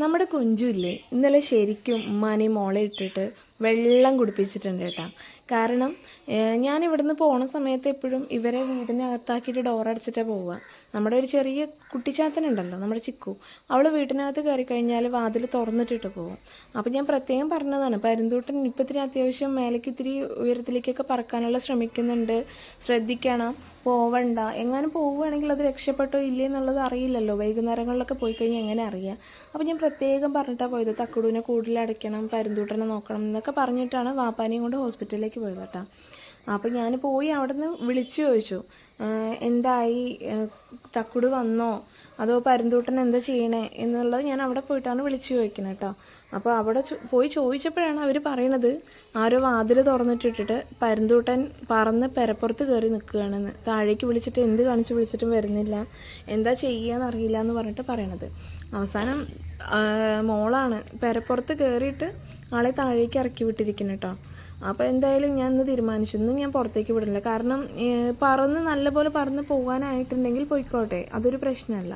നമ്മുടെ കുഞ്ചുല്ലേ ഇന്നലെ ശരിക്കും ഉമ്മാനെയും മോളെ ഇട്ടിട്ട് വെള്ളം കുടിപ്പിച്ചിട്ടുണ്ട് കേട്ടോ. കാരണം ഞാൻ ഇവിടുന്ന് പോണ സമയത്ത് എപ്പോഴും ഇവരെ വീടിനകത്താക്കിയിട്ട് ഡോറടച്ചിട്ടാണ് പോവുക. നമ്മുടെ ഒരു ചെറിയ കുട്ടിച്ചാത്തനുണ്ടല്ലോ, നമ്മുടെ ചിക്കു, അവൾ വീട്ടിനകത്ത് കയറി കഴിഞ്ഞാൽ വാതിൽ തുറന്നിട്ടിട്ട് പോകും. അപ്പോൾ ഞാൻ പ്രത്യേകം പറഞ്ഞതാണ്, പരുന്തൂട്ടൻ ഇപ്പം ഇത്തിരി അത്യാവശ്യം മേലേക്ക് ഇത്തിരി ഉയരത്തിലേക്കൊക്കെ പറക്കാനുള്ള ശ്രമിക്കുന്നുണ്ട്, ശ്രദ്ധിക്കണം, പോവണ്ട. എങ്ങാനും പോവുകയാണെങ്കിൽ അത് രക്ഷപ്പെട്ടോ ഇല്ലേ എന്നുള്ളത് അറിയില്ലല്ലോ, വൈകുന്നേരങ്ങളിലൊക്കെ പോയി കഴിഞ്ഞാൽ എങ്ങനെ അറിയാം. അപ്പോൾ ഞാൻ പ്രത്യേകം പറഞ്ഞിട്ടാണ് പോയത്, തക്കുടൂനെ കൂടുതലടയ്ക്കണം, പരുന്തൂട്ടനെ നോക്കണം എന്നൊക്കെ പറഞ്ഞിട്ടാണ് വാപ്പാനെയും കൊണ്ട് ഹോസ്പിറ്റലിലേക്ക് പോയത് കേട്ടോ. അപ്പോൾ ഞാൻ പോയി അവിടെ നിന്ന് വിളിച്ചു ചോദിച്ചു, എന്തായി, തക്കുട് വന്നോ, അതോ പരുന്തൂട്ടൻ എന്താ ചെയ്യണേ എന്നുള്ളത് ഞാൻ അവിടെ പോയിട്ടാണ് വിളിച്ചു ചോദിക്കുന്നത് കേട്ടോ. അപ്പോൾ അവിടെ പോയി ചോദിച്ചപ്പോഴാണ് അവർ പറയണത്, ആരോ വാതിൽ തുറന്നിട്ടിട്ടിട്ട് പരുന്തൂട്ടൻ പറന്ന് പെരപ്പുറത്ത് കയറി നിൽക്കുകയാണെന്ന്. താഴേക്ക് വിളിച്ചിട്ട് എന്ത് കാണിച്ച് വിളിച്ചിട്ടും വരുന്നില്ല, എന്താ ചെയ്യാന്നറിയില്ല എന്ന് പറഞ്ഞിട്ട് പറയണത്. അവസാനം മോളാണ് പെരപ്പുറത്ത് കയറിയിട്ട് ആളെ താഴേക്ക് ഇറക്കി വിട്ടിരിക്കുന്നു കേട്ടോ. അപ്പോൾ എന്തായാലും ഞാൻ ഇന്ന് തീരുമാനിച്ചു, ഇന്ന് ഞാൻ പുറത്തേക്ക് വിടില്ല. കാരണം നല്ലപോലെ പറന്ന് പോകാനായിട്ടുണ്ടെങ്കിൽ പോയിക്കോട്ടെ, അതൊരു പ്രശ്നമല്ല.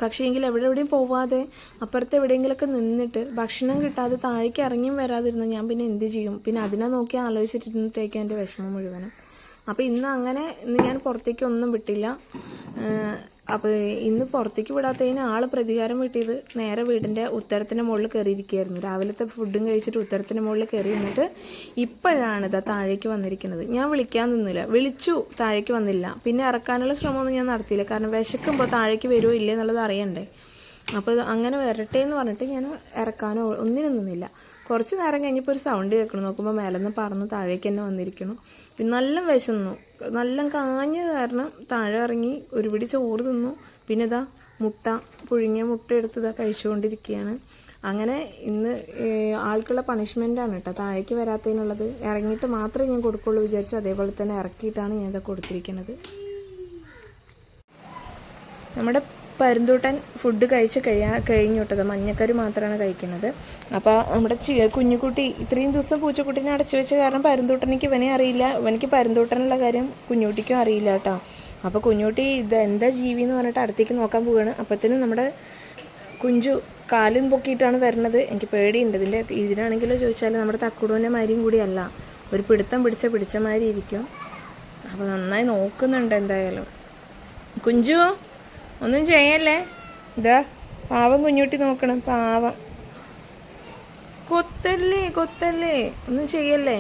പക്ഷേ എങ്കിൽ എവിടെയും പോവാതെ അപ്പുറത്ത് എവിടെയെങ്കിലുമൊക്കെ നിന്നിട്ട് ഭക്ഷണം കിട്ടാതെ താഴേക്ക് ഇറങ്ങിയും വരാതിരുന്ന ഞാൻ പിന്നെ എന്ത് ചെയ്യും? പിന്നെ അതിനെ നോക്കി ആലോചിച്ചിട്ടിരുന്നത്തേക്ക് എൻ്റെ വിഷമം മുഴുവനും. അപ്പോൾ ഇന്ന് ഞാൻ പുറത്തേക്ക് ഒന്നും വിട്ടില്ല. അപ്പോൾ ഇന്ന് പുറത്തേക്ക് വിടാത്തതിന് ആൾ പ്രതികാരം വീട്ടിയത് നേരെ വീടിൻ്റെ ഉത്തരത്തിൻ്റെ മുകളിൽ കയറിയിരിക്കുകയായിരുന്നു. രാവിലത്തെ ഫുഡും കഴിച്ചിട്ട് ഉത്തരത്തിൻ്റെ മുകളിൽ കയറി നിന്നിട്ട് ഇപ്പോഴാണ് ഇതാ താഴേക്ക് വന്നിരിക്കുന്നത്. ഞാൻ വിളിക്കാൻ നിന്നില്ല, വിളിച്ചു, താഴേക്ക് വന്നില്ല. പിന്നെ ഇറക്കാനുള്ള ശ്രമമൊന്നും ഞാൻ നടത്തിയില്ല, കാരണം വിശക്കുമ്പോൾ താഴേക്ക് വരുമോ ഇല്ലേ എന്നുള്ളത് അറിയണ്ടേ. അപ്പോൾ അങ്ങനെ വരട്ടെ എന്ന് പറഞ്ഞിട്ട് ഞാൻ ഇറക്കാനോ ഒന്നിനും നിന്നില്ല. കുറച്ച് നേരം കഴിഞ്ഞപ്പോൾ ഒരു സൗണ്ട് കേൾക്കണം, നോക്കുമ്പോൾ മേലെന്ന് പറന്ന് താഴേക്ക് തന്നെ വന്നിരിക്കണം. പിന്നെ നല്ല വിശന്നു, നല്ല കാഞ്ഞ കാരണം താഴെ ഇറങ്ങി ഒരു പിടി ചോറ് തിന്നു. പിന്നെ ഇതാ പുഴുങ്ങിയ മുട്ട എടുത്ത് കഴിച്ചുകൊണ്ടിരിക്കുകയാണ്. അങ്ങനെ ഇന്ന് ആൾക്കുള്ള പണിഷ്മെൻ്റാണ് കേട്ടോ താഴേക്ക് വരാത്തതിനുള്ളത്. ഇറങ്ങിയിട്ട് മാത്രമേ ഞാൻ കൊടുക്കുള്ളൂ വിചാരിച്ചു, അതേപോലെ തന്നെ ഇറക്കിയിട്ടാണ് ഞാൻ ഇതൊക്കെ കൊടുത്തിരിക്കുന്നത്. നമ്മുടെ പരുന്തൂട്ടൻ ഫുഡ് കഴിഞ്ഞു വിട്ടത്, മഞ്ഞക്കറി മാത്രമാണ് കഴിക്കുന്നത്. അപ്പോൾ നമ്മുടെ കുഞ്ഞുകുട്ടി ഇത്രയും ദിവസം പൂച്ചക്കുട്ടീനെ അടച്ചു വെച്ച കാരണം പരുന്തൂട്ടനിക്ക് ഇവനെ അറിയില്ല, ഇവനിക്ക് പരുന്തൂട്ടനുള്ള കാര്യം കുഞ്ഞുകുട്ടിക്കും അറിയില്ല കേട്ടോ. അപ്പോൾ കുഞ്ഞുകുട്ടി ഇത് എന്താ ജീവി എന്ന് പറഞ്ഞിട്ട് അടുത്തേക്ക് നോക്കാൻ പോവുകയാണ്. അപ്പോഴത്തേനും നമ്മുടെ കുഞ്ചു കാലും പൊക്കിയിട്ടാണ് വരുന്നത്. എനിക്ക് പേടിയുണ്ട്, ഇതിനാണെങ്കിലോ ചോദിച്ചാൽ നമ്മുടെ തക്കുടൂൻ്റെ മാരിയും കൂടിയല്ല, ഒരു പിടുത്തം പിടിച്ച മാതിരി ഇരിക്കും. അപ്പോൾ നന്നായി നോക്കുന്നുണ്ട്. എന്തായാലും കുഞ്ചു ഒന്നും ചെയ്യല്ലേ, ഇതാ പാവം കുഞ്ഞുട്ടി നോക്കണം, പാവം. കൊത്തല്ലേ ഒന്നും ചെയ്യല്ലേ.